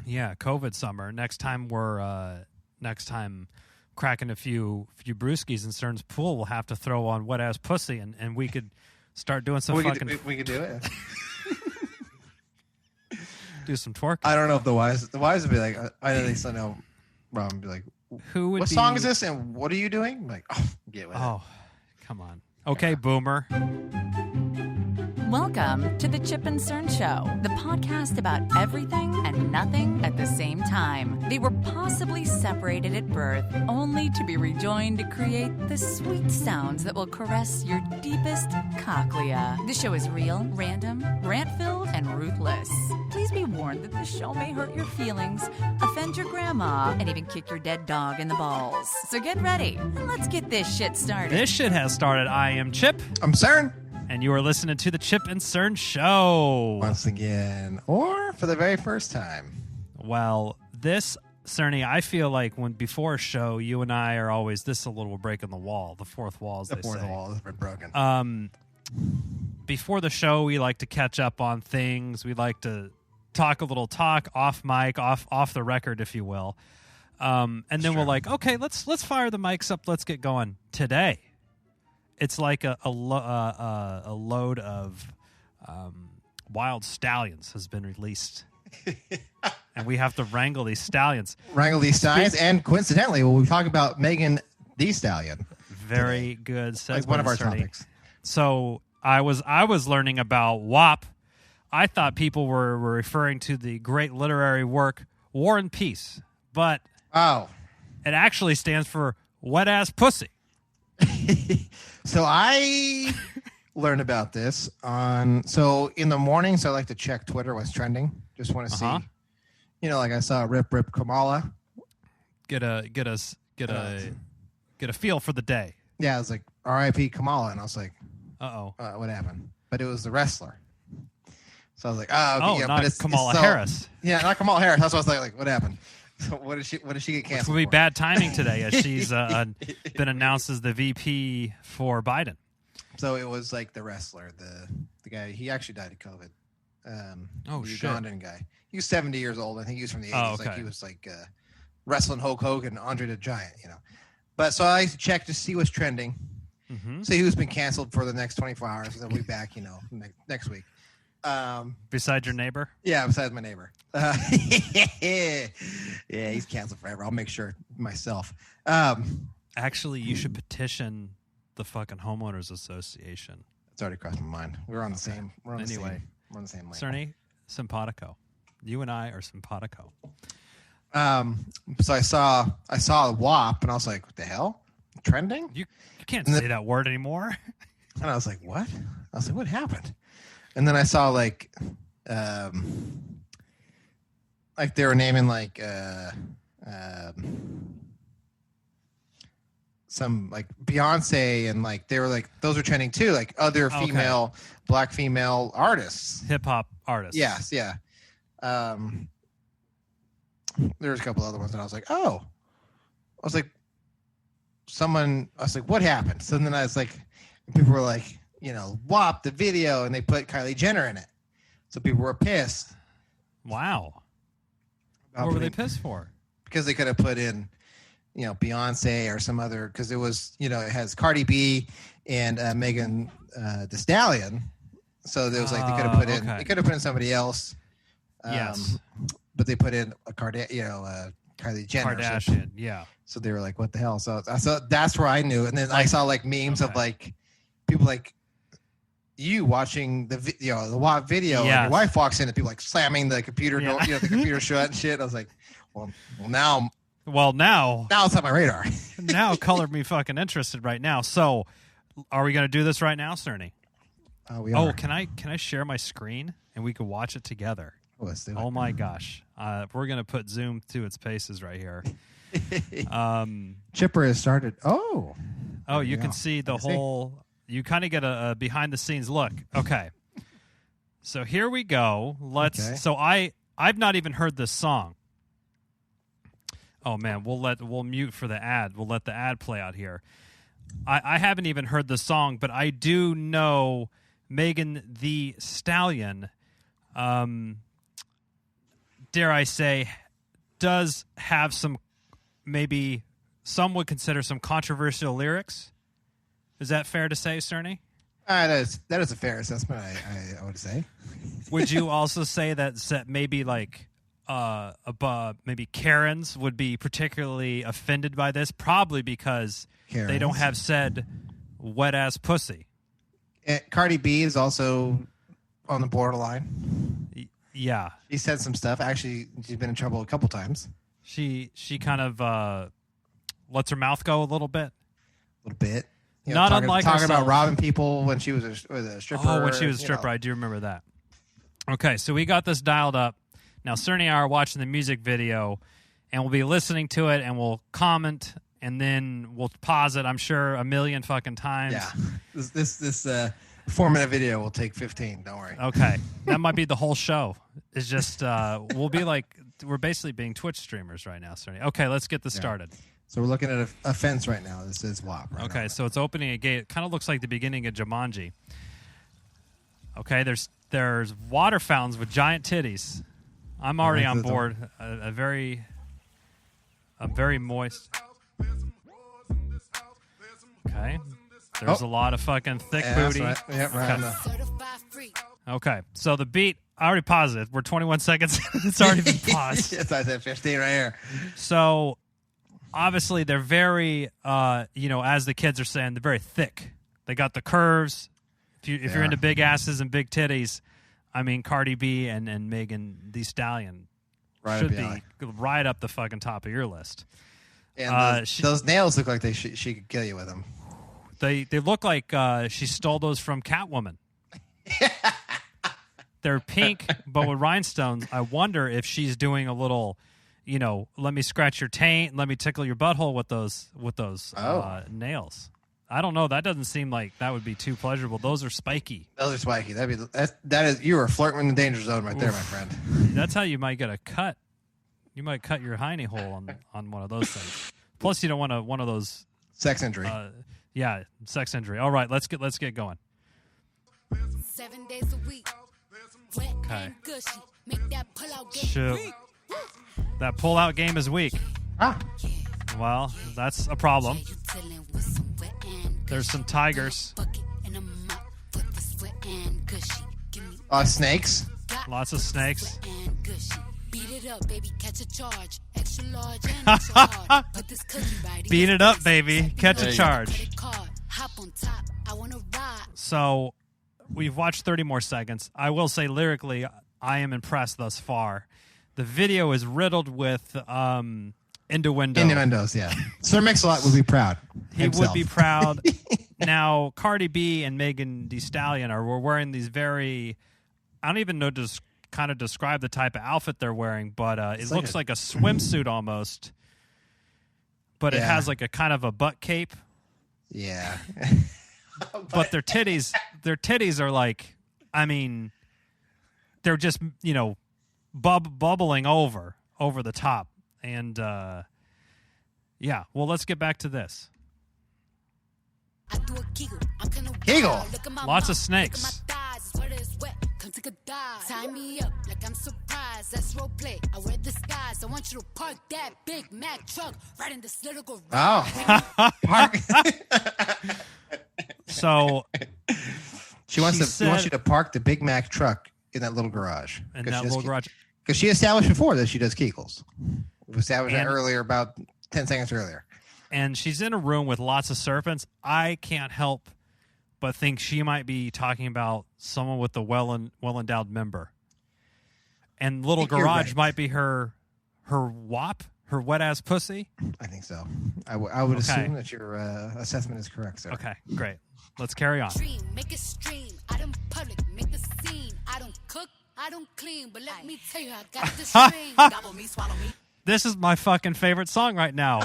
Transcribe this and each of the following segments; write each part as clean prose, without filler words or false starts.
Yeah, COVID summer. Next time cracking a few brewskis in Cern's pool, we'll have to throw on Wet Ass Pussy, and we could start doing some we fucking. We could do it. Do some twerking. I don't know if the wives would be like, I don't think so. No, Rob would be like, who would? What be... song is this, and what are you doing? I'm like, oh, get with it. Oh, come on. Okay, Boomer. Welcome to the Chip and Cern Show, the podcast about everything and nothing at the same time. They were possibly separated at birth, only to be rejoined to create the sweet sounds that will caress your deepest cochlea. The show is real, random, rant-filled, and ruthless. Please be warned that the show may hurt your feelings, offend your grandma, and even kick your dead dog in the balls. So get ready, and let's get this shit started. This shit has started. I am Chip. I'm Cern. And you are listening to the Chip and Cern Show. Once again, or for the very first time. Well, this, Cerny, I feel like before a show, you and I are always, this is a little break in the wall, the fourth wall, as they say. The fourth wall has been broken. Before the show, we like to catch up on things. We like to talk a little off mic, off the record, if you will. And then we're like, okay, let's fire the mics up. Let's get going today. It's like a load of wild stallions has been released, and we have to wrangle these stallions. And coincidentally, we talk about Megan Thee Stallion. Very good segue. Like one of our topics. So I was learning about WAP. I thought people were referring to the great literary work War and Peace, but it actually stands for Wet Ass Pussy. So I learned about this so in the mornings I like to check Twitter, what's trending. Just want to see, like I saw Rip Kamala. Get a feel for the day. Yeah, I was like R.I.P. Kamala, and I was like, what happened? But it was the wrestler. So I was like, not but it's Kamala Harris. Yeah, not Kamala Harris. That's what I was like, what happened? So what did she get canceled? It would be for? bad timing today, as she's been announced as the VP for Biden. So it was like the wrestler, the guy. He actually died of COVID. The Ugandan guy. He was 70 years old. I think he was from the 80s. Oh, okay. Like he was like wrestling Hulk Hogan, Andre the Giant. But so I checked to see what's trending. Mm-hmm. See who's been canceled for the next 24 hours, and then we'll be back. Next week. Besides your neighbor? Yeah, besides my neighbor. Yeah, he's canceled forever. I'll make sure myself. Actually, you should petition the fucking homeowners association. It's already crossed my mind. We're on the same. We're on the same lane. Cerny, simpatico. You and I are simpatico. So I saw WAP, and I was like, what the hell? Trending? You can't say that word anymore. And I was like, what? I was like, what happened? And then I saw like they were naming some like Beyonce, and like they were like those are trending too, like other black female artists, hip hop artists. Yes, yeah. There's a couple other ones, and I was like, what happened? So then I was like, people were like, WAP the video, and they put Kylie Jenner in it. So people were pissed. Wow. What were they pissed for? Because they could have put in, Beyonce or some other, because it was, it has Cardi B and Megan Thee Stallion. So there was like they could have put in somebody else. Yes. But they put in a Kylie Jenner. Kardashian, yeah. So they were like, what the hell? So that's where I knew. And then I saw like memes of like people like you watching the WAP video, and your wife walks in and people like slamming the computer door, the computer shut and shit. I was like, well now it's on my radar. Now color me fucking interested right now. So are we going to do this right now, Cerny? We are. Can I share my screen and we can watch it together? Let's do it. Oh my gosh. We're going to put Zoom to its paces right here. Chipper has started. Oh, you can see the whole. You kind of get a behind the scenes look. Okay. So here we go. So I've not even heard this song. Oh man, we'll mute for the ad. We'll let the ad play out here. I haven't even heard the song, but I do know Megan Thee Stallion dare I say, does have some, maybe some would consider some controversial lyrics. Is that fair to say, Cerny? That is a fair assessment, I would say. Would you also say that maybe like maybe Karens would be particularly offended by this, probably because they don't have said wet ass pussy? Cardi B is also on the borderline. Yeah, she said some stuff. Actually, she's been in trouble a couple times. She kind of lets her mouth go a little bit. You know, Not talking unlike about robbing people when she was a stripper. Oh, when she was a stripper, I do remember that. Okay, so we got this dialed up. Now, Cerny and I are watching the music video, and we'll be listening to it, and we'll comment, and then we'll pause it, I'm sure, a million fucking times. Yeah. This 4-minute video will take 15, don't worry. Okay. That might be the whole show. It's just, we'll be like, we're basically being Twitch streamers right now, Cerny. Okay, let's get this started. So we're looking at a fence right now. This is WAP. Right okay, so it's opening a gate. It kind of looks like the beginning of Jumanji. Okay, there's water fountains with giant titties. I'm already on board. A very moist. Okay, there's a lot of fucking thick booty. That's right. Yep, right. Okay, so the beat. I already paused it. We're 21 seconds. It's already been paused. Yes, I said 15 right here. So. Obviously, they're very, as the kids are saying, they're very thick. They got the curves. If you're into big asses and big titties, I mean, Cardi B and Megan Thee Stallion should be right up the fucking top of your list. And those nails look like she could kill you with them. They look like she stole those from Catwoman. They're pink, but with rhinestones. I wonder if she's doing a little... let me scratch your taint, let me tickle your butthole with those nails. I don't know. That doesn't seem like that would be too pleasurable. Those are spiky. That is you are flirting in the danger zone right there, my friend. That's how you might get a cut. You might cut your hiney hole on one of those things. Plus, you don't want one of those sex injury. Sex injury. All right, let's get going. 7 days a week. Okay. Make that pull out game. Shoot. That pull-out game is weak. Well, that's a problem. There's some tigers. Snakes. Lots of snakes. Beat it up, baby. Catch a charge. Extra large and extra hard. Put this cookie right. Beat it up, baby. Catch a charge. Hop on top. I wanna ride. So, we've watched 30 more seconds. I will say, lyrically, I am impressed thus far. The video is riddled with innuendo. Innuendos, yeah. Sir Mix-a-Lot would be proud. He would be proud. Now, Cardi B and Megan Thee Stallion were wearing these very... I don't even know to kind of describe the type of outfit they're wearing, but it looks like a swimsuit almost. But it has like a kind of a butt cape. Yeah. But their titties are like, I mean, they're just, bubbling over the top. And well, let's get back to this. Kegel. Lots of snakes. Tie me up like I'm surprised. That's role play. I wear disguise. I want you to park that Big Mac truck right in this little garage. Oh. Park. So she wants you to park the Big Mac truck in that little garage. In that little garage. Because she established before that she does Kegels. We established that earlier, about 10 seconds earlier. And she's in a room with lots of serpents. I can't help but think she might be talking about someone with a well-endowed member. And little garage might be her WAP, her wet-ass pussy. I think so. I would assume that your assessment is correct, sir. Okay, great. Let's carry on. Make it stream. I don't public, make the scene. I don't cook, I don't clean, but let me tell you, I got the string. Gobble me, swallow me. This is my fucking favorite song right now.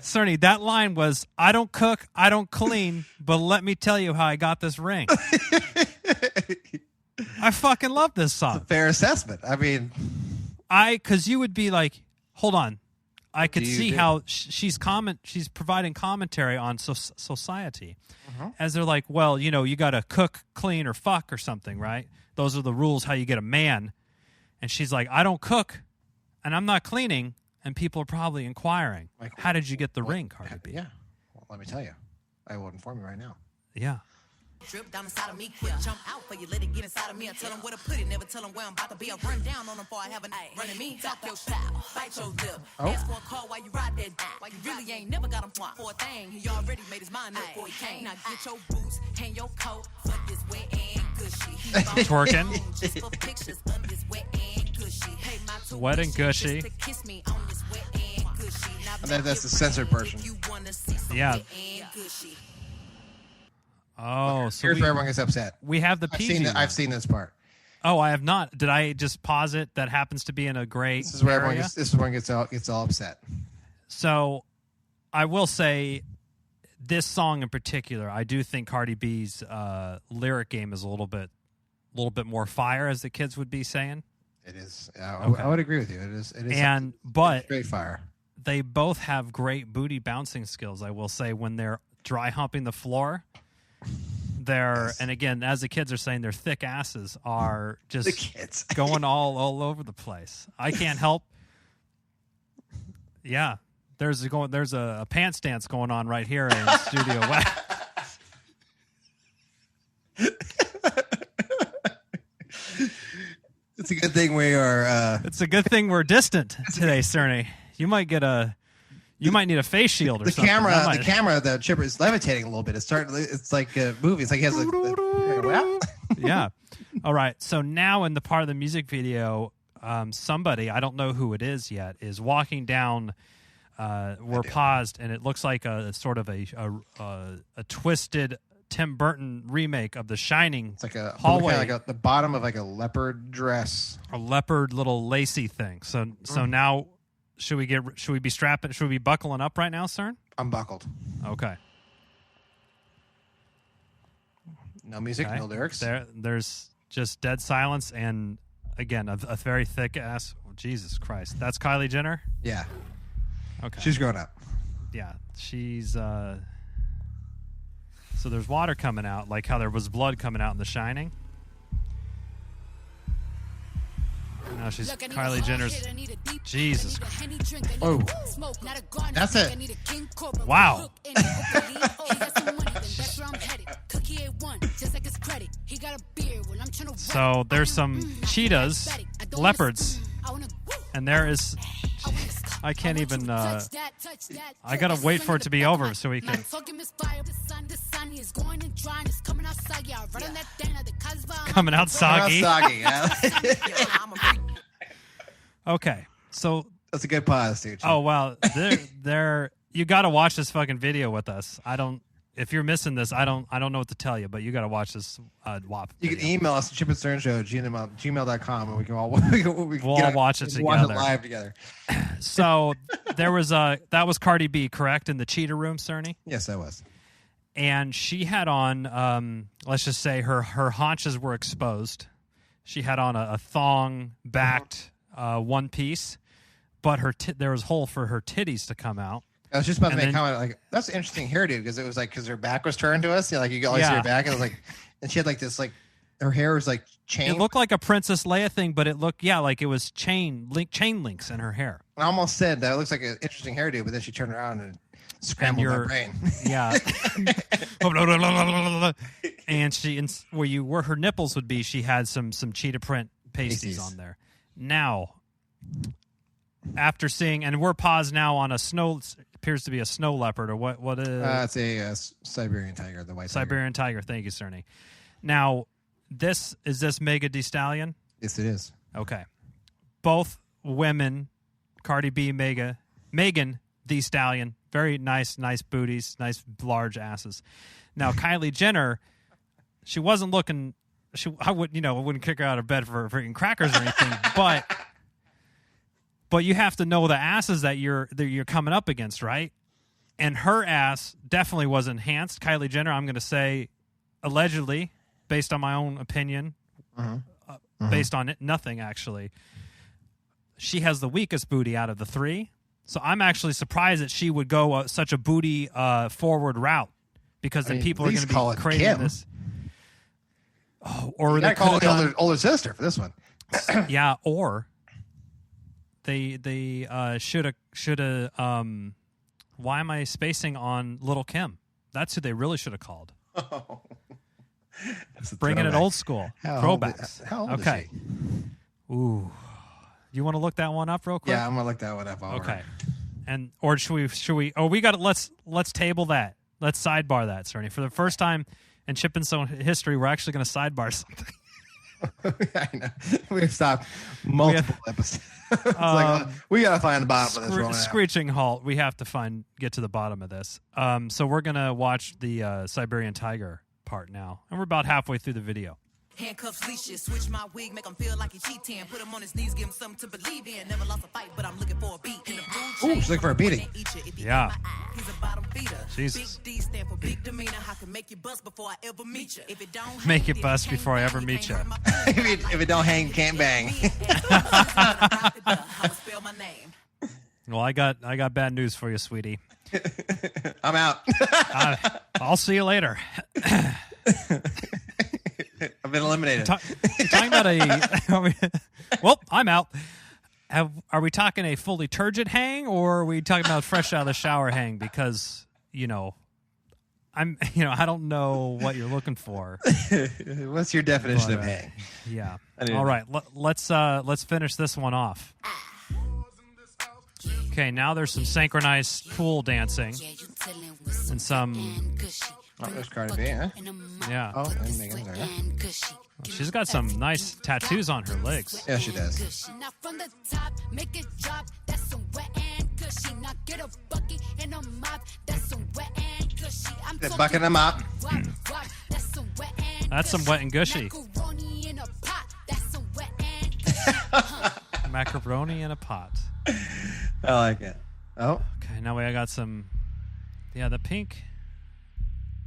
Cerny, that line was, I don't cook, I don't clean, but let me tell you how I got this ring. I fucking love this song. It's a fair assessment. I mean... because you would be like, hold on. I could see how she's providing commentary on society. As they're like, well, you got to cook, clean, or fuck or something, right? Those are the rules how you get a man. And she's like, I don't cook, and I'm not cleaning, and people are probably inquiring, Like, how did you get the ring, Cardi B? Yeah. Well, let me tell you. I will inform you right now. Yeah. Drip down inside of me, quick jump out for you, let it get inside of me. I tell them where to put it, never tell them where I'm about to be. I run down on them before I have a running me. Talk your style, bite your lip. Ask for a call while you ride that dick. While you really ain't never got him for a thing. He already made his mind up before he came. Now get your boots, hang your coat, fuck this wet and gushy. Twerking. Just for pictures of this wet and gushy. Hey, my two Wet and gushy. just to kiss me on this wet and gushy. Now And then that's the censored version. if you wanna see some Yeah. wet and gushy. Oh, so Here's where everyone gets upset. we have the PG one. I've seen this part. Oh, I have not. Did I just pause it? That happens to be in a great This is where everyone area? gets. This is when gets all upset. So, I will say, this song in particular, I do think Cardi B's lyric game is a little bit more fire, as the kids would be saying. It is. Okay. I would agree with you. It is. And but straight fire. they both have great booty bouncing skills. I will say, when they're dry humping the floor, and again, as the kids are saying, their thick asses are just The kids. going all over the place. I can't help. Yeah, there's a pants dance going on right here in Studio West. It's a good thing we are. It's a good thing we're distant today, Cerny. You might need a face shield or The something. camera, the chipper is levitating a little bit. It's like a movie. It's like he has Yeah. All right. So now in the part of the music video, somebody, I don't know who it is yet, is walking down. We're paused, and it looks like a sort of a twisted Tim Burton remake of The Shining. It's like a hallway, like the bottom of like a leopard dress, a leopard little lacy thing. So now, should we be strapping? Should we be buckling up right now, CERN? I'm buckled. Okay. No music, Okay. no lyrics. There's just dead silence, and again, a very thick ass. Oh, Jesus Christ, that's Kylie Jenner. Yeah, Okay, she's grown up. yeah, she's. So there's water coming out, like how there was blood coming out in The Shining. Now she's Look, I need a Kylie hard Jenner's. hit, I need a deep Jesus I need a Henny drink, I need Oh. a smoke, not a garnish That's drink, it. I need a King Cobra, Wow. hook in it, hopefully. He got some money, then that's where I'm headed. Cookie A1, just like his credit. He got a beard, well, I'm trying to So there's some cheetahs, leopards, and there is. I can't even. I gotta wait for it to be over so we can. Coming out soggy. Soggy, yeah. Okay, so That's a good pause, dude. oh wow, there. You got to watch this fucking video with us. If you're missing this, I don't know what to tell you, but you got to watch this WAP. You can video. email us at chipandcernshow@gmail.com, and we can all We'll all watch it Watch together. it live together. So there was that was Cardi B, correct, in the cheetah room, Cerny? Yes, that was. And she had on, let's just say her haunches were exposed. She had on a thong backed one piece, but there was a hole for her titties to come out. I was just about to And make a then- comment like that's an interesting hairdo because it was like because her back was turned to us, like you could always see Yeah. her back, and it was like, and she had like this like her hair was like chain. It looked like a Princess Leia thing, but it looked like it was chain links in her hair. I almost said that it looks like an interesting hairdo, but then she turned around and scrambled my brain. Yeah. And where her nipples would be, she had some cheetah print pasties on there. Now, after seeing, and we're paused now on appears to be a snow leopard, or what is It's a Siberian tiger, the white Siberian tiger. Thank you, Cerny. Now, is this Mega Thee Stallion? Yes, it is. Okay. Both women, Cardi B, Megan Thee Stallion, very nice booties, nice large asses. Now, Kylie Jenner, she wasn't looking. I wouldn't kick her out of bed for freaking crackers or anything, but you have to know the asses that you're coming up against, right? And her ass definitely was enhanced. Kylie Jenner, I'm going to say, allegedly, based on my own opinion, based on nothing actually, she has the weakest booty out of the three. So I'm actually surprised that she would go such a booty forward route, because then people are going to be craving this. Oh, or You they gotta call could have the older sister for this one. Yeah, or they should have. Why am I spacing on Little Kim? That's who they really should have called. Oh. Bringing it old school. Throwbacks. How old okay. is she? Ooh. You want to look that one up real quick? Yeah, I'm gonna look that one up. Okay. And or should we? Oh, we got it. Let's table that. Let's sidebar that, Cerny. For the first time in Chip and Stone history, we're actually going to sidebar something. I know. We've stopped multiple episodes. We gotta find the bottom of this. Screeching halt. We have to get to the bottom of this. So we're gonna watch the Siberian Tiger part now, and we're about halfway through the video. Handcuffs, leashes, switch my wig, make him feel like he's cheating. Put him on his knees, give him something to believe in. Never lost a fight, but I'm looking for a beat. In the Ooh, she's looking for a beating. Yeah. He's a bottom feeder. Jesus. Big D stand for big demeanor. I can make you bust before I ever meet you. If it don't Make it bust before I ever meet you. If it don't hang, can't bang. Well, I got bad news for you, sweetie. I'm out. I'll see you later. I've been eliminated. Talking about well, I'm out. Are we talking a fully turgid hang, or are we talking about fresh out of the shower hang? Because I don't know what you're looking for. What's your definition of hang? Yeah. All right. Let's finish this one off. Okay. Now there's some synchronized pool dancing and some. Oh, there's Cardi B, huh? Yeah. Oh, and Megan's there. She's got some nice tattoos on her legs. Yeah, she does. Now from the top, make it drop. That's some wet and cushy. Now get a bucket and a mop. That's some wet and cushy. I'm The bucket and a mop. That's some wet and That's some wet and gushy. macaroni in a pot. That's some wet and cushy. Macaroni in a pot. I like it. Oh. Okay. Now I got some. Yeah, the pink.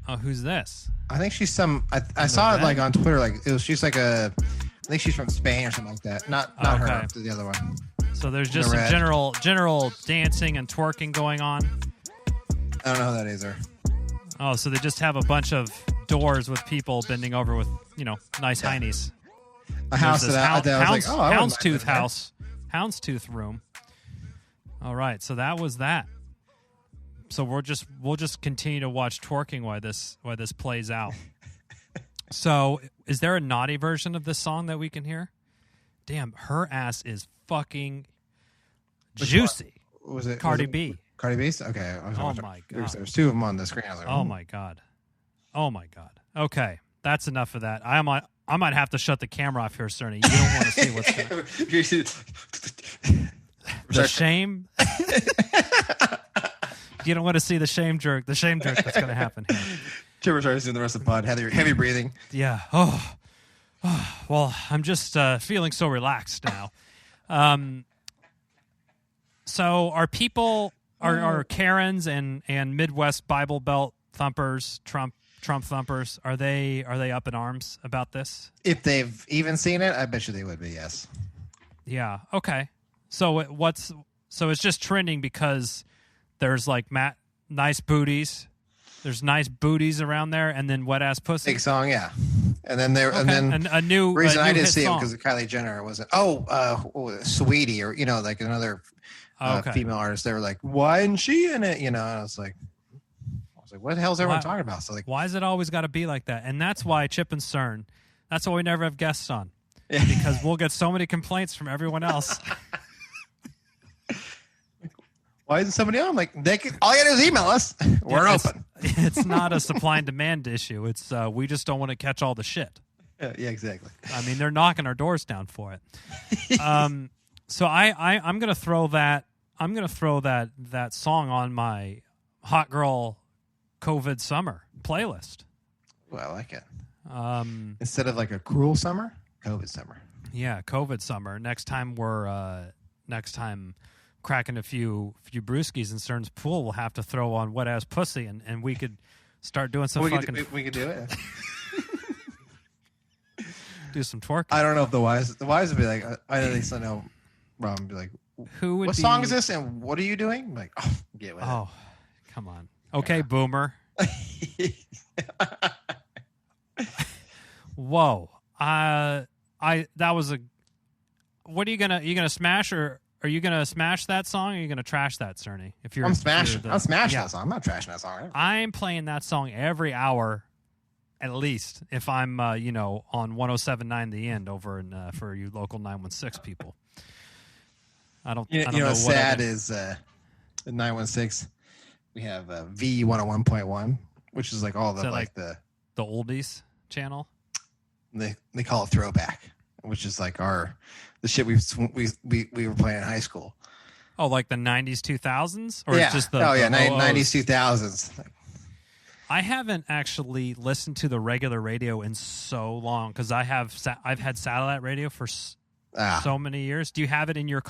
Oh, who's this? I think she's some. I saw it like on Twitter. Like she's like a. I think she's from Spain or something like that. Not her. The other one. So there's just some general dancing and twerking going on. I don't know who that is. Or. Oh, so they just have a bunch of doors with people bending over with nice heinies. A house that I was like, oh, Houndstooth house, Houndstooth room. All right, so that was that. So we'll just continue to watch twerking while this plays out. So, is there a naughty version of this song that we can hear? Damn, her ass is fucking juicy. Was it Cardi B? Cardi B? Okay. Oh my god. There's two of them on the screen. I was like, oh my god. Oh my god. Okay, that's enough of that. I might have to shut the camera off here, Cerny. You don't want to see what's the shame. You don't want to see the shame jerk. The shame jerk that's going to happen here. Chipper starts doing the rest of the pod. Heavy breathing. Yeah. Oh. Well, I'm just feeling so relaxed now. So are people, are Karens and Midwest Bible Belt thumpers, Trump thumpers, are they up in arms about this? If they've even seen it, I bet you they would be. Yes. Yeah. Okay. So it's just trending because there's like nice booties. There's nice booties around there, and then wet ass pussy. Big song, yeah. And then and then a new reason I didn't see song. it because Kylie Jenner wasn't. Sweetie, or like another female artist. They were like, why isn't she in it? And I was like, what the hell is everyone talking about? So like, why is it always got to be like that? And that's why Chip and Cern. That's why we never have guests on, because we'll get so many complaints from everyone else. Why isn't somebody on? Like, all you gotta do is email us. We're open. It's not a supply and demand issue. It's we just don't want to catch all the shit. Yeah, exactly. I mean, they're knocking our doors down for it. So I'm gonna throw that. I'm gonna throw that song on my Hot Girl COVID Summer playlist. Well, I like it. Instead of like a cruel summer, COVID summer. Yeah, COVID summer. Next time cracking a few brewskis in Cern's pool, we'll have to throw on wet ass pussy, and we could start doing some we fucking. We could do it. Do some twerking. I don't know if the wives would be like. I at least I know. Rob would be like, who would? What song is this, and what are you doing? I'm like, get with it. Oh, come on. Okay, boomer. Whoa. That was what are you gonna smash, or are you gonna smash that song, or are you gonna trash that, Cerny? If you're I'm smashing that song. I'm not trashing that song. I'm playing that song every hour, at least, if I'm on 107.9 The End over in for you local 916 people. I don't know what's sad is the 916. We have V101.1, which is like all the the oldies channel. They call it throwback, which is like the shit we were playing in high school. Oh, like the 90s, 2000s, or yeah. just the 90s, 2000s. I haven't actually listened to the regular radio in so long because I've had satellite radio for so many years. Do you have it in your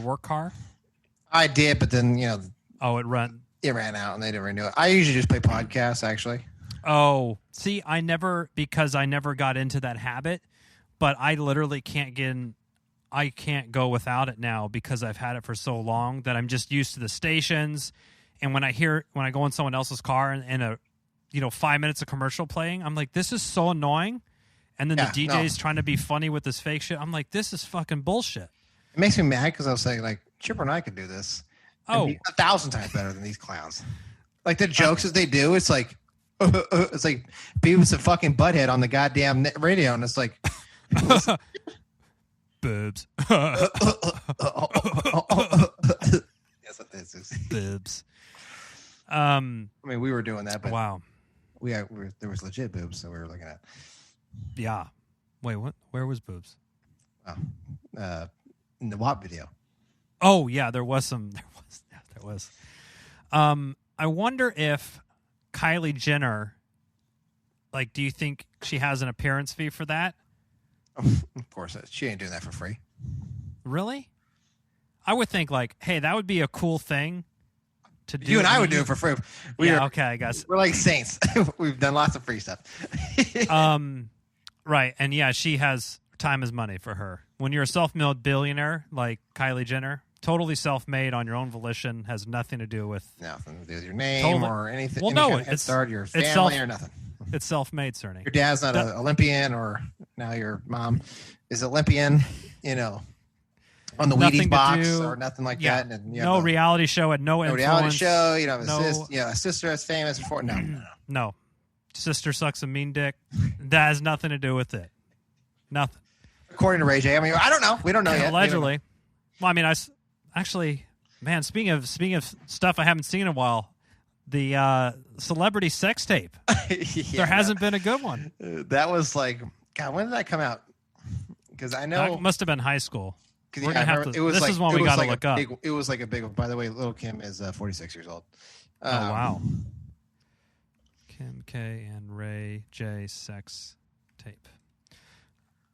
work car? I did, but then it ran out and they didn't renew it. I usually just play podcasts actually. Oh, see, I never got into that habit, but I literally can't get in. I can't go without it now because I've had it for so long that I'm just used to the stations. And when I go in someone else's car and a 5 minutes of commercial playing, I'm like, this is so annoying. And then the DJ's trying to be funny with this fake shit. I'm like, this is fucking bullshit. It makes me mad because I was saying, like, Chipper and I could do this. Oh, be 1,000 times better than these clowns. Like the jokes that they do, it's like Beavis and fucking Butthead on the goddamn radio, and it's like, boobs. Yes, this is boobs. I mean, we were doing that, but wow, there was legit boobs that we were looking at. Yeah. Wait, what? Where was boobs? Oh, in the WAP video. Oh yeah, there was some. There was. I wonder if Kylie Jenner, like, do you think she has an appearance fee for that? Of course, she ain't doing that for free. Really? I would think, like, hey, that would be a cool thing to do. You and I would do it for free. Okay, I guess we're like saints. We've done lots of free stuff. Right, and yeah, she has time is money for her. When you're a self-made billionaire like Kylie Jenner, totally self-made on your own volition, has nothing to do with your name or anything. Well, no, it's your family or nothing. It's self-made, Cerny. Your dad's not an Olympian, or now your mom is Olympian. On the Wheaties box or nothing like that. And, no reality show had no influence. Reality show. A sister that's famous before. No. Sister sucks a mean dick. That has nothing to do with it. Nothing. According to Ray J. I mean, I don't know. We don't know yet. Allegedly. Well, I mean, man, speaking of stuff I haven't seen in a while, the celebrity sex tape. There hasn't been a good one. That was like, God, when did that come out? Because I know. That must have been high school. We're gonna have to, this is one we got to look up. It was like a big. By the way, Little Kim is 46 years old. Oh wow. Kim K and Ray J sex tape.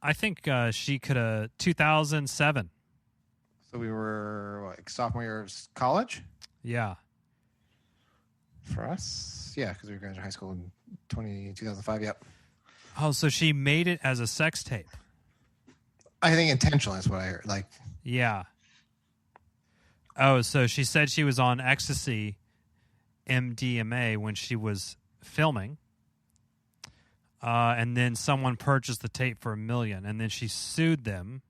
I think she could have 2007. So we were sophomore year of college. Yeah. For us, yeah, because we graduated high school in 2005. Yep. Oh, so she made it as a sex tape. I think intentionally is what I heard. Yeah. Oh, so she said she was on ecstasy, MDMA, when she was filming. And then someone purchased the tape for $1 million, and then she sued them.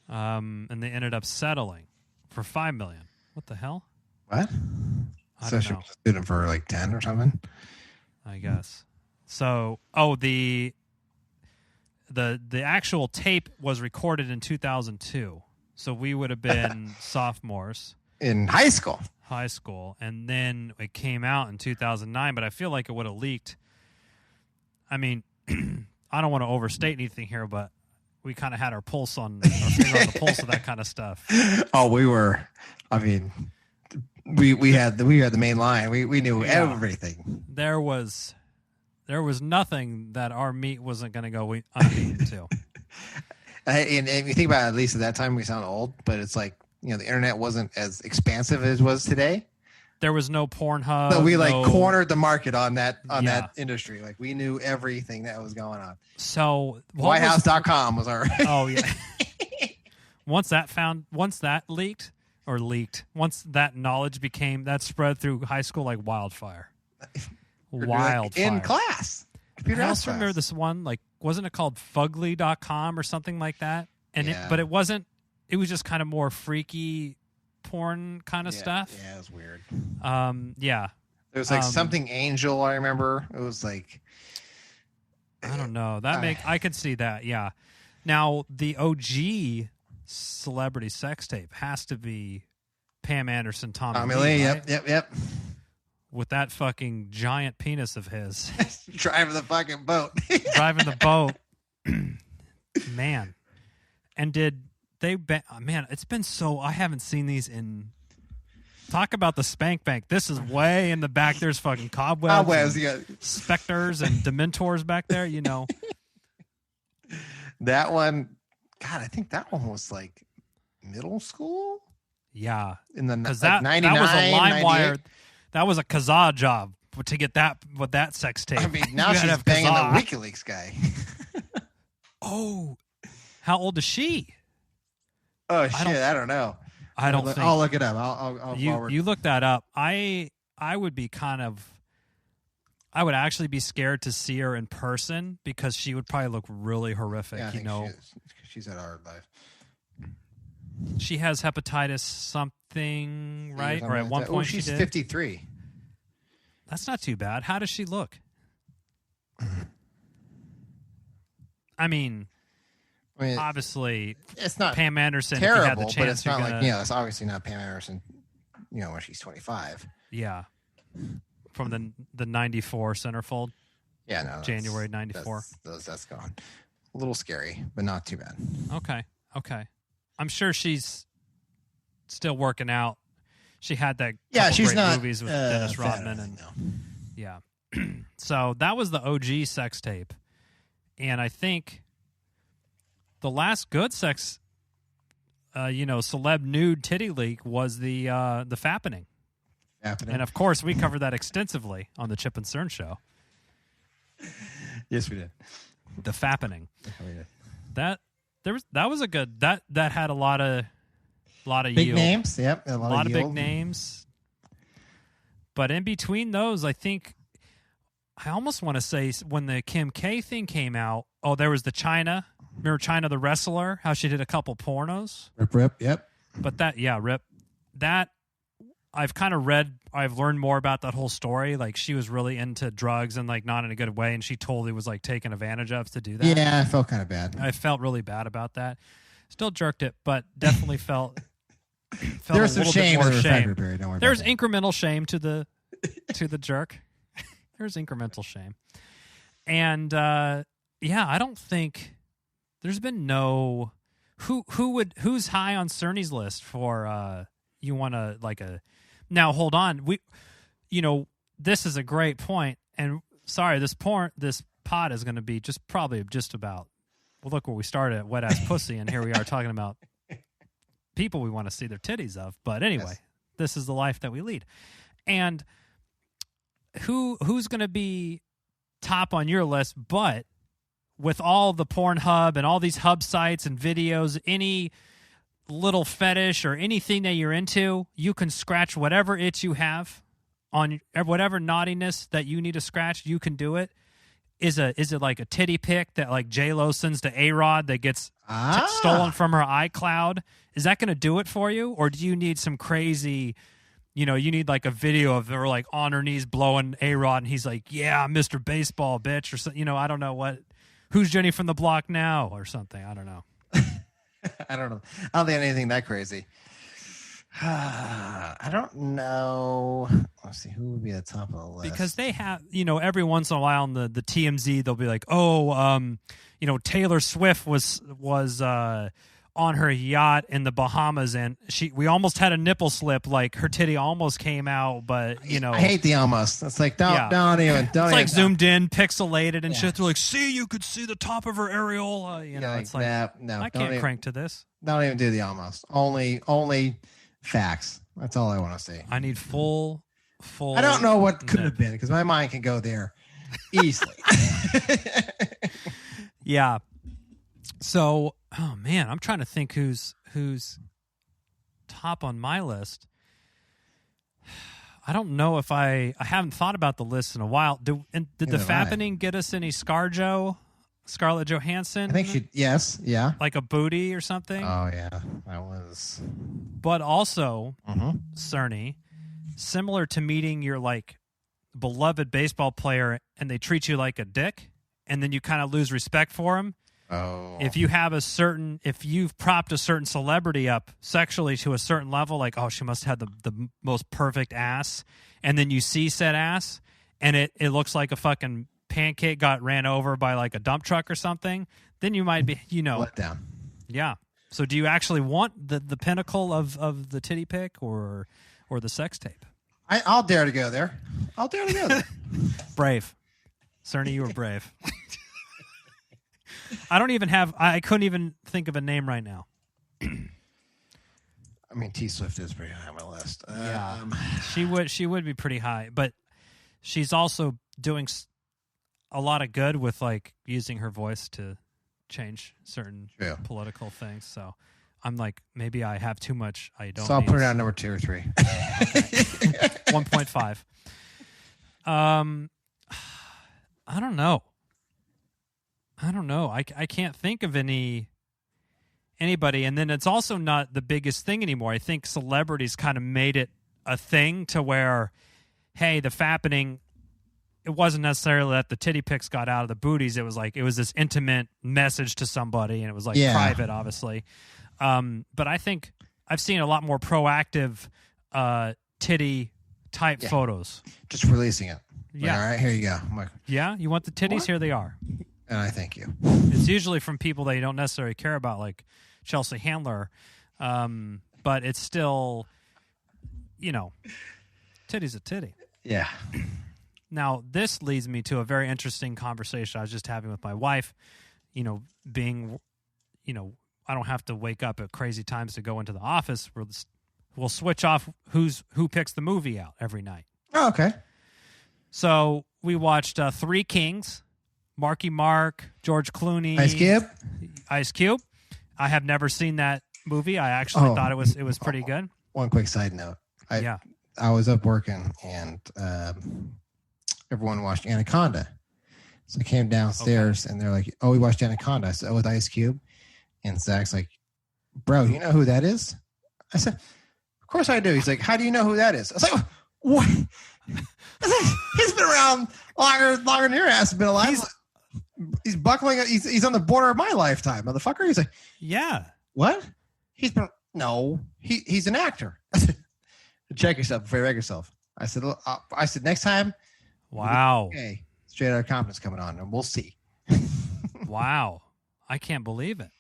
And they ended up settling for $5 million. What the hell? What? I so don't she know. sued him for 10 or something. I guess. So, the actual tape was recorded in 2002. So we would have been sophomores. In high school. High school. And then it came out in 2009, but I feel like it would have leaked. I mean, I don't want to overstate anything here, but we kind of had our pulse on our finger on the pulse of that kind of stuff. Oh, we were. I mean, we had the main line. We knew everything. There was nothing that our meat wasn't going to go unbeaten to. And you think about it, at least at that time, we sound old, but it's like, the internet wasn't as expansive as it was today. There was no Pornhub. So we cornered the market on that industry. Like, we knew everything that was going on. So WhiteHouse.com was our. Oh yeah. Once that leaked, once that knowledge spread through high school like wildfire. In class. I also remember this one, wasn't it called Fugly.com or something like that? and but it wasn't. It was just kind of more freaky porn kind of stuff. Yeah, it was weird. Yeah. There was like something angel. I remember it was like. I don't know. I could see that. Yeah. Now the OG celebrity sex tape has to be Pam Anderson, Tommy Lee. Right? Yep. With that fucking giant penis of his. Driving the fucking boat. Driving the boat. Man. And did they... Man, it's been so... I haven't seen these in... Talk about the spank bank. This is way in the back. There's fucking cobwebs, specters and dementors back there, you know. That one... God, I think that one was like middle school? Yeah. In the like that, 99, that was a LimeWire... That was a Kazaa job to get that with that sex tape. I mean, now she's banging Kazaa. The WikiLeaks guy. Oh, how old is she? Oh shit, I don't know. I'll look it up. I'll forward. You look that up. I would be I would actually be scared to see her in person because she would probably look really horrific. Yeah, I think she is. She's at our life. She has hepatitis something, right? Or at one point she's 53. That's not too bad. How does she look? I mean, obviously, it's not Pam Anderson. Terrible, if you had the chance, but it's not like it's obviously not Pam Anderson. When she's 25. Yeah, from the 94 centerfold. Yeah, no, January 94. That's gone. A little scary, but not too bad. Okay. I'm sure she's still working out. She had that she's great not movies with Dennis Rodman and yeah. So that was the OG sex tape, and I think the last good sex, celeb nude titty leak was the Fappening. And of course, we covered that extensively on the Chip and Cern show. Yes, we did. The Fappening. We did. That was a good that had a lot of big yield. Names. Yep, a lot of big names. But in between those, I think I almost want to say when the Kim K thing came out, there was the China. Remember China the wrestler? How she did a couple pornos. Rip. Yep. But Rip. That I've kind of I've learned more about that whole story. Like she was really into drugs and like not in a good way, and she totally was like taken advantage of to do that. Yeah, I felt kind of bad. I felt really bad about that. Still jerked it, but definitely felt there's some shame in the shame. Period. Don't worry. There's incremental shame to the jerk. There's incremental shame, and I don't think there's been who's high on Cerny's list for you want to like a. Now hold on, this is a great point, and sorry, this pod is going to be just about. Well, look where we started at wet ass pussy, and here we are talking about people we want to see their titties of. But anyway, This is the life that we lead, and who's going to be top on your list? But with all the Pornhub and all these hub sites and videos, any little fetish or anything that you're into, you can scratch whatever itch you have on whatever naughtiness that you need to scratch. You can do it. Is it like a titty pic that like J-Lo sends to A-Rod that gets stolen from her iCloud? Is that going to do it for you, or do you need some crazy? You need like a video of her like on her knees blowing A-Rod, and he's like, "Yeah, Mr. Baseball, bitch," or something. I don't know what. Who's Jenny from the block now, or something? I don't know. I don't know. I don't think anything that crazy. I don't know. Let's see, who would be at the top of the list? Because they have, every once in a while on the TMZ, they'll be like, Taylor Swift was on her yacht in the Bahamas, and we almost had a nipple slip. Like her titty almost came out, but I hate the almost. It's like don't even. It's like zoomed in, pixelated, and shit. They're like, see, you could see the top of her areola. It's like no, I can't crank to this. Don't even do the almost. Only facts. That's all I want to see. I need full. I don't know what could have been because my mind can go there easily. Yeah. So, oh man, I'm trying to think who's top on my list. I don't know if I haven't thought about the list in a while. Did the Fappening get us any ScarJo Scarlett Johansson. I think she. Yes. Yeah. Like a booty or something. Oh yeah, that was. But also, Cerny, similar to meeting your like beloved baseball player, and they treat you like a dick, and then you kind of lose respect for him. Oh. If you've propped a certain celebrity up sexually to a certain level, like, oh, she must have the most perfect ass, and then you see said ass, and it looks like a fucking pancake got ran over by like a dump truck or something, then you might be, let down. Yeah. So do you actually want the pinnacle of the titty pic or the sex tape? I'll dare to go there. Brave. Cerny, you were brave. I couldn't even think of a name right now. I mean, T Swift is pretty high on my list. Yeah, she would be pretty high, but she's also doing a lot of good with like using her voice to change certain political things. So I'm like, maybe I have too much. I don't. So I'll put it on number 2 or 3. 1.5. I don't know. I can't think of anybody, and then it's also not the biggest thing anymore. I think celebrities kind of made it a thing to where, hey, the fappening, it wasn't necessarily that the titty pics got out of the booties. It was like it was this intimate message to somebody, and it was like private, obviously. But I think I've seen a lot more proactive titty type photos. Just releasing it. Yeah. Like, all right, here you go. I'm like, yeah, you want the titties? What? Here they are. And I thank you. It's usually from people that you don't necessarily care about, like Chelsea Handler. But it's still, titty's a titty. Yeah. Now, this leads me to a very interesting conversation I was just having with my wife. I don't have to wake up at crazy times to go into the office. We'll switch off who picks the movie out every night. Oh, okay. So we watched Three Kings. Marky Mark, George Clooney, Ice Cube. I have never seen that movie. I actually thought it was pretty good. One quick side note. I was up working and everyone watched Anaconda. So I came downstairs and they're like, "Oh, we watched Anaconda." So with Ice Cube, and Zach's like, "Bro, you know who that is?" I said, "Of course I do." He's like, "How do you know who that is?" I was like, "What?" He's been around longer than your ass has been alive. He's buckling. He's on the border of my lifetime, motherfucker. He's like, yeah. What? He's an actor. Check yourself before you wreck yourself. I said next time. Wow. Okay, Straight Outta Compton's coming on, and we'll see. Wow, I can't believe it.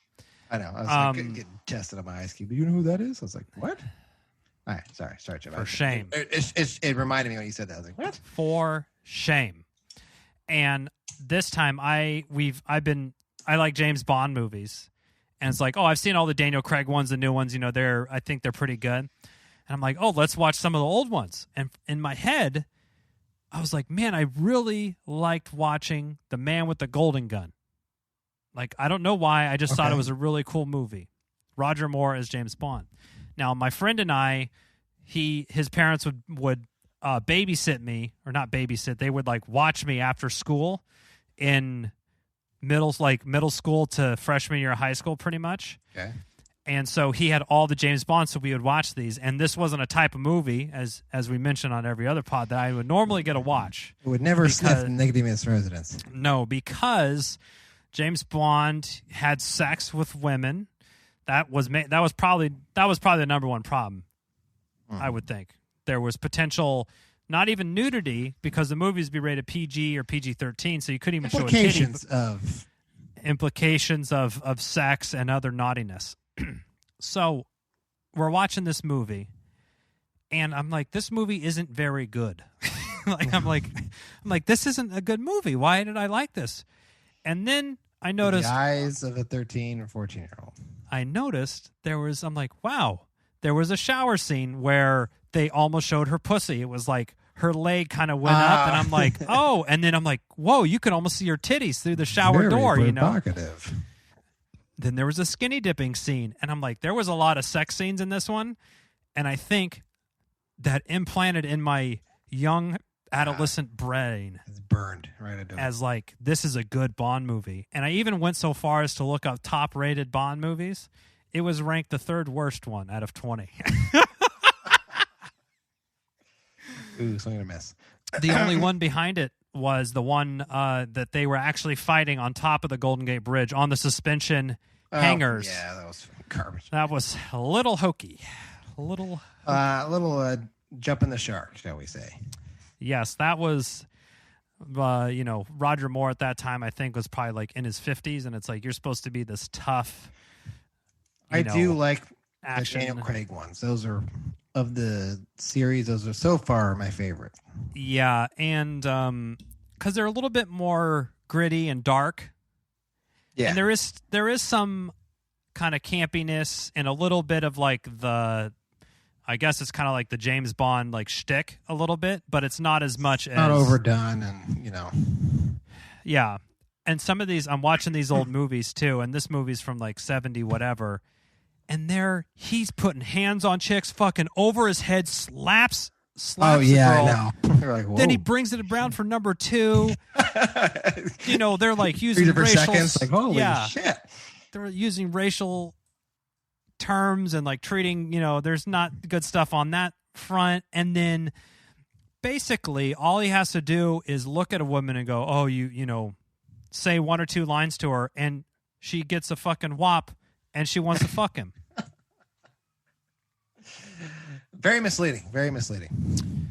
I know. I was getting tested on my Ice Cube. You know who that is? I was like, what? All right, sorry, Jim. For shame. It reminded me when you said that. I was like, what? For shame. And this time I like James Bond movies, and it's like, oh, I've seen all the Daniel Craig ones, the new ones, I think they're pretty good. And I'm like, oh, let's watch some of the old ones. And in my head, I was like, man, I really liked watching The Man with the Golden Gun. Like, I don't know why, I just thought it was a really cool movie. Roger Moore as James Bond. Now, my friend and I, his parents would babysit me, or not babysit, they would like watch me after school in middle school to freshman year of high school, pretty much. Okay. And so he had all the James Bonds, so we would watch these. And this wasn't a type of movie, as we mentioned on every other pod, that I would normally get to watch. It would never sniff Nicodemus residence. No, because James Bond had sex with women. That was probably the number one problem. I would think. There was potential, not even nudity, because the movies would be rated PG or PG-13, so you couldn't even show a titty. Implications of sex and other naughtiness. So we're watching this movie, and I'm like, this movie isn't very good. I'm like, this isn't a good movie. Why did I like this? And then I noticed the eyes of a 13 or 14-year-old. I noticed I'm like, wow, there was a shower scene where they almost showed her pussy. It was like her leg kind of went up, and I'm like, oh, and then I'm like, whoa, you can almost see her titties through the shower door, provocative. Then there was a skinny dipping scene, and I'm like, there was a lot of sex scenes in this one, and I think that implanted in my young adolescent brain burned right into it. as like, this is a good Bond movie. And I even went so far as to look up top rated Bond movies. It was ranked the third worst one out of 20. Ooh, something to miss. The only one behind it was the one that they were actually fighting on top of the Golden Gate Bridge on the suspension hangers. Yeah, that was garbage. That was a little hokey. A little jumping the shark, shall we say. Yes, that was, Roger Moore at that time, I think, was probably like in his 50s, and it's like, you're supposed to be this tough. I do like action. the Daniel Craig ones. Those are, of the series, those are so far my favorite. Yeah, and because they're a little bit more gritty and dark. Yeah. And there is some kind of campiness and a little bit of like I guess it's kind of like the James Bond like shtick a little bit, but it's not as much as not overdone, and Yeah. And some of these, I'm watching these old movies too, and this movie's from like 70 whatever, and he's putting hands on chicks, fucking over his head, slaps oh yeah, the girl. I know. You're like, whoa. Then he brings it around for number 2. They're like using for racial seconds, like holy shit. They're using racial terms and like treating, there's not good stuff on that front. And then basically all he has to do is look at a woman and go, oh, say 1 or 2 lines to her, and she gets a fucking whop and she wants to fuck him. Very misleading. Very misleading.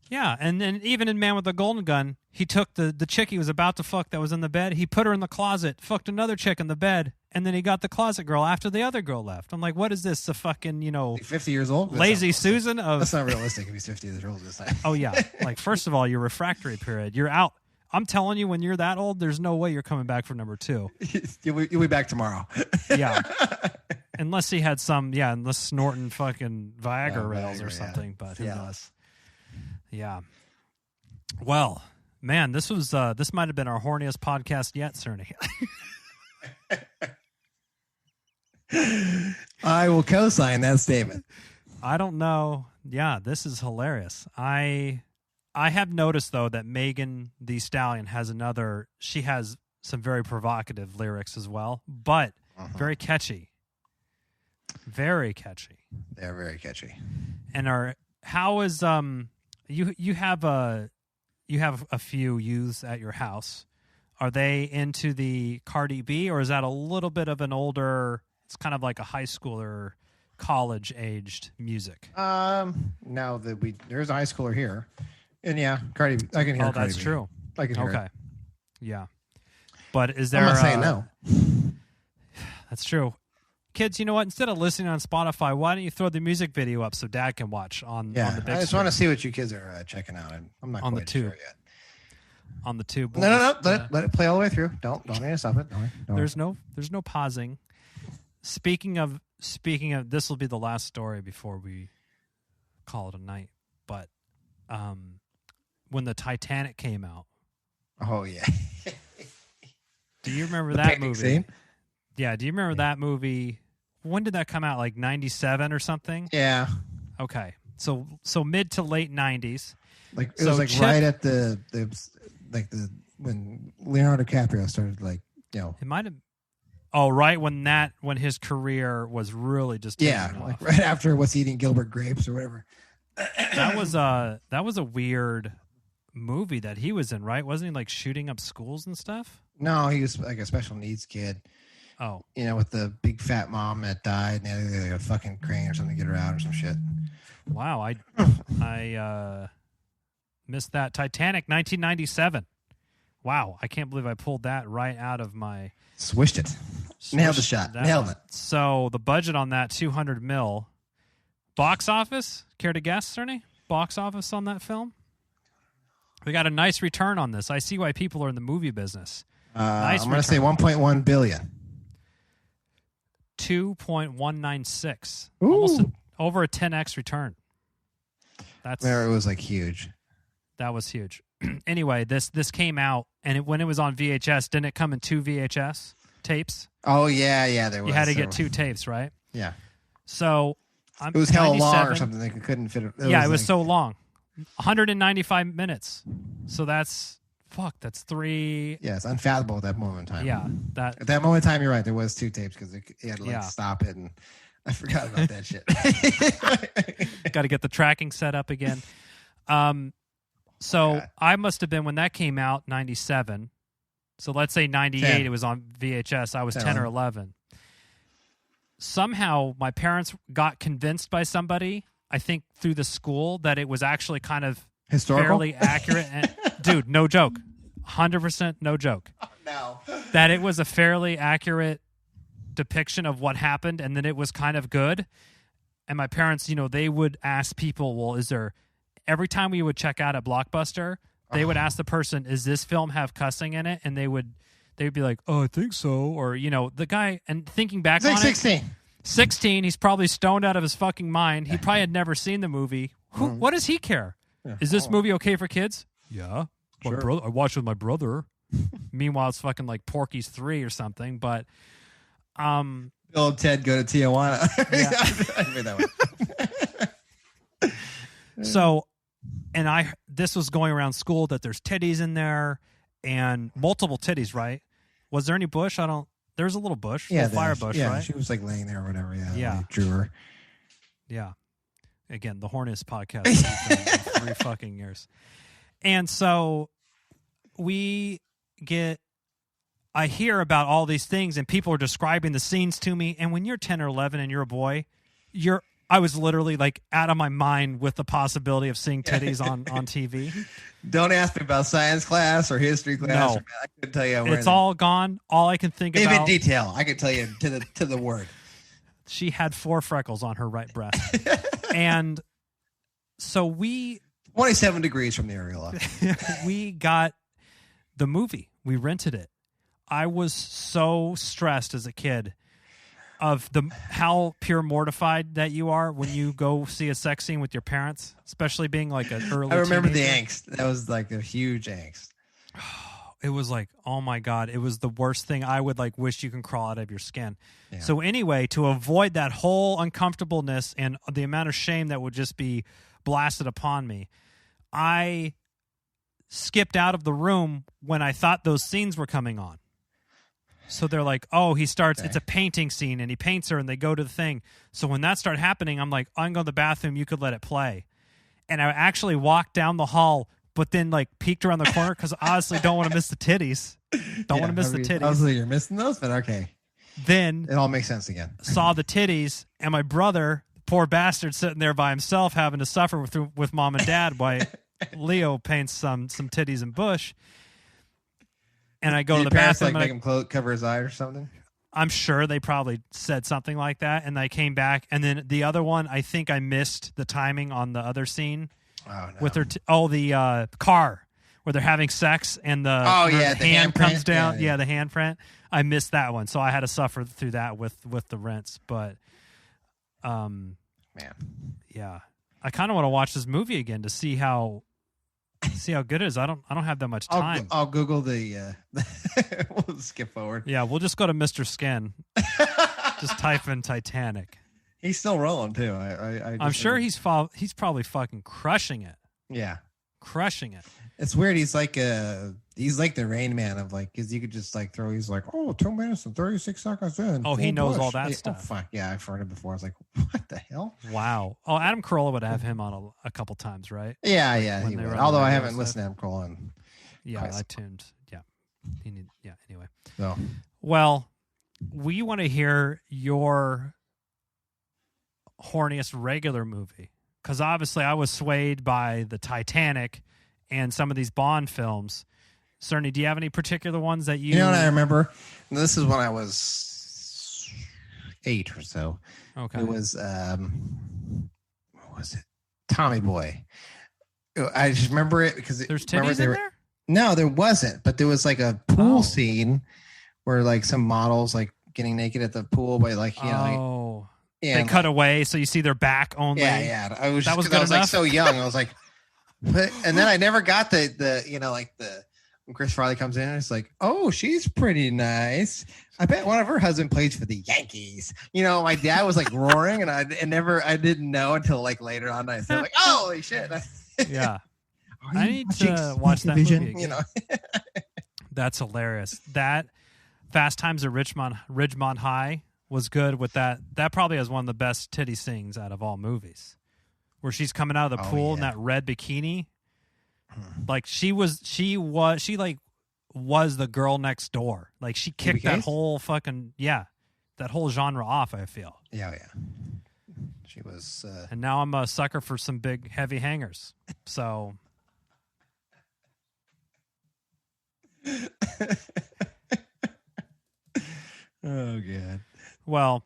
Yeah, and then even in Man with the Golden Gun, he took the chick he was about to fuck that was in the bed, he put her in the closet, fucked another chick in the bed, and then he got the closet girl after the other girl left. I'm like, what is this? The fucking, 50 years old? Lazy Susan of... That's not realistic if he's 50 years old this time. Oh, yeah. Like, first of all, your refractory period. You're out. I'm telling you, when you're that old, there's no way you're coming back for number 2. You'll be back tomorrow. Yeah. Unless he had unless snorting fucking Viagra rails or something, but who knows? Yeah. Well, man, this might have been our horniest podcast yet, Cerny. I will co-sign that statement. I don't know. Yeah, this is hilarious. I have noticed though that Megan Thee Stallion has she has some very provocative lyrics as well, but very catchy. Very catchy. They're very catchy. And how is you have a few youths at your house. Are they into the Cardi B, or is that a little bit of an older, it's kind of like a high schooler, college aged music? Now that there's a high schooler here. And yeah, Cardi B, I can hear Cardi B. Oh, that's true. I can hear Okay. it. Yeah. But is there I'm not saying no. That's true. Kids, you know what? Instead of listening on Spotify, why don't you throw the music video up so Dad can watch on the big I just screen. want to see what you kids are checking out. I'm not On the quite tube. sure yet. On the tube. No. Let it play all the way through. Don't need to stop it. Don't worry. There's no pausing. Speaking of, this will be the last story before we call it a night. But when the Titanic came out. Oh yeah. Do you remember that movie? Scene? Yeah. Do you remember that movie? When did that come out? Like 97 or something? Yeah. Okay. So mid to late 90s. Like it was like Chip, right at the when Leonardo DiCaprio started It might have. Oh, right when his career was really just taking off. like right after What's Eating Gilbert Grapes or whatever. That was a weird movie that he was in, right? Wasn't he like shooting up schools and stuff? No, he was like a special needs kid. Oh, with the big fat mom that died, and they had like a fucking crane or something to get her out or some shit. wow! I missed that. Titanic, 1997. Wow, I can't believe I pulled that right out of my. Swished it. Nailed the shot. Nailed it. So the budget on that, $200 million. Box office? Care to guess, Cerny? Box office on that film? We got a nice return on this. I see why people are in the movie business. Nice I'm going to say 1.1 billion. 2.196. Ooh. Almost over a 10x return. It was like huge. That was huge. Anyway, this came out, and when it was on VHS, didn't it come in 2 VHS tapes? Oh yeah, there was. You had to get 2 tapes, right? Yeah. So it was hell long or something. They couldn't fit it. It was so long. 195 minutes. So that's fuck, that's 3. Yeah, it's unfathomable at that moment in time. Yeah, at that moment in time, you're right. There was 2 tapes because he had to stop it, and I forgot about that shit. Got to get the tracking set up again. So I must have been, when that came out, 97. So let's say 98, 10. It was on VHS. I was 10 or 11. Somehow my parents got convinced by somebody, I think through the school, that it was actually kind of historical, fairly accurate. And, dude, no joke. 100% no joke. No. That it was a fairly accurate depiction of what happened, and that it was kind of good. And my parents, they would ask people, well, is there... Every time we would check out at Blockbuster, they would ask the person, "Is this film have cussing in it?" And they would be like, "Oh, I think so." Or the guy. And thinking back on 16. 16. He's probably stoned out of his fucking mind. He probably had never seen the movie. What does he care? Yeah. Is this movie okay for kids? Yeah, sure. My brother. I watched it with my brother. Meanwhile, it's fucking like Porky's 3 or something. But Bill and Ted go to Tijuana. Yeah. I made that one. So. And this was going around school that there's titties in there, and multiple titties, right? Was there any bush? There's a little bush, fire bush, right? She was like laying there or whatever. Yeah. Drew her. Yeah. Again, the horniest podcast in 3 fucking years. And so I hear about all these things, and people are describing the scenes to me. And when you're 10 or 11 and you're a boy, I was literally like out of my mind with the possibility of seeing titties on TV. Don't ask me about science class or history class. No. I couldn't tell you. It's all gone. All I can think about. Even detail, I can tell you to the word. She had 4 freckles on her right breast. And so 27 degrees from the areola. We got the movie. We rented it. I was so stressed as a kid of how pure mortified that you are when you go see a sex scene with your parents, especially being like an early I remember teenager. the angst. That was like a huge angst. It was like, oh my God, it was the worst thing. I would like wish you can crawl out of your skin. Yeah. So anyway, to avoid that whole uncomfortableness and the amount of shame that would just be blasted upon me, I skipped out of the room when I thought those scenes were coming on. So they're like, oh, he starts, it's a painting scene, and he paints her, and they go to the thing. So when that started happening, I'm like, I'm going to the bathroom, you could let it play. And I actually walked down the hall, but then like peeked around the corner because I honestly don't want to miss the titties. Don't want to miss the titties. Obviously, you're missing those, but okay. Then it all makes sense again. Saw the titties, and my brother, poor bastard, sitting there by himself having to suffer with mom and dad while Leo paints some titties and bush. And I go to the bathroom. Like make him cover his eye or something? I'm sure they probably said something like that. And I came back. And then the other one, I think I missed the timing on the other scene. Oh, no. With their the car where they're having sex and the hand comes down. Yeah, the handprint. I missed that one. So I had to suffer through that with the rents. But, man. Yeah. I kind of want to watch this movie again to see how good it is. I don't have that much time. I'll Google the we'll skip forward. Yeah, we'll just go to Mr. Skin. Just type in Titanic. He's still rolling too. I'm sure he's probably fucking crushing it. Yeah. Crushing it. It's weird. He's like the Rain Man of like, because you could just like throw. He's like, 2 minutes and 36 seconds in. Oh, he knows all that stuff. Oh, fuck yeah, I've heard it before. I was like, what the hell? Wow. Oh, Adam Carolla would have him on a couple times, right? Yeah. He would. Although I haven't listened to Adam Carolla. I tuned. Yeah. Anyway. So. Well, we want to hear your horniest regular movie, because obviously I was swayed by the Titanic and some of these Bond films. Cerny, do you have any particular ones that you... You know what I remember? This is when I was 8 or so. Okay. It was, what was it? Tommy Boy. I just remember it because... There's titties in there? No, there wasn't. But there was like a pool scene where like some models like getting naked at the pool by like, you know... They cut away, so you see their back only. Yeah. I was like so young. I was like, but, and then I never got when Chris Farley comes in and it's like, oh, she's pretty nice. I bet one of her husband plays for the Yankees. You know, my dad was like roaring, and I didn't know until like later on. I said like, holy shit. Yeah. I need to watch that movie again. You know, that's hilarious. That Fast Times at Ridgemont High was good with that. That probably has one of the best titty scenes out of all movies, where she's coming out of the pool in that red bikini. Like she was the girl next door. Like she kicked that whole that whole genre off. I feel. Yeah. She was. And now I'm a sucker for some big heavy hangers. So. Oh God. Well,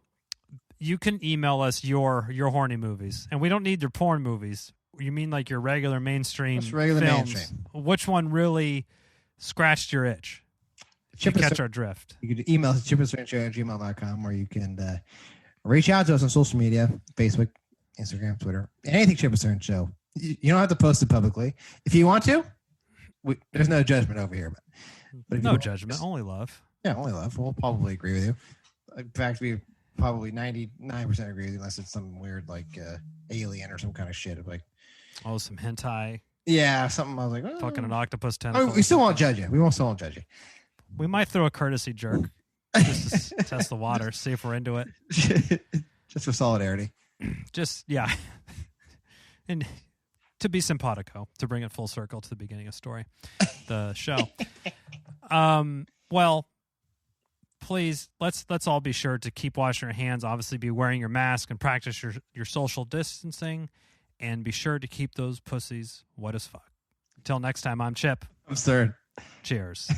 you can email us your horny movies, and we don't need your porn movies. You mean like your regular mainstream films? Mainstream. Which one really scratched your itch? You catch our drift. You can email us at chipandsternsshow@gmail.com, or you can reach out to us on social media, Facebook, Instagram, Twitter, anything Chip and Stern Show. You don't have to post it publicly. If you want to, there's no judgment over here. But no judgment, only love. Yeah, only love. We'll probably agree with you. In fact, we probably 99% agree with you, unless it's some weird like alien or some kind of shit. Like, some hentai. Yeah, something. I was like, fucking an octopus tentacle. I mean, we still won't judge you. Still won't judge you. We might throw a courtesy jerk just to test the water, see if we're into it. Just for solidarity. And to be simpatico, to bring it full circle to the beginning of the show. Well, please, let's all be sure to keep washing our hands, obviously be wearing your mask and practice your social distancing, and be sure to keep those pussies wet as fuck. Until next time, I'm Chip. I'm Stern. Cheers.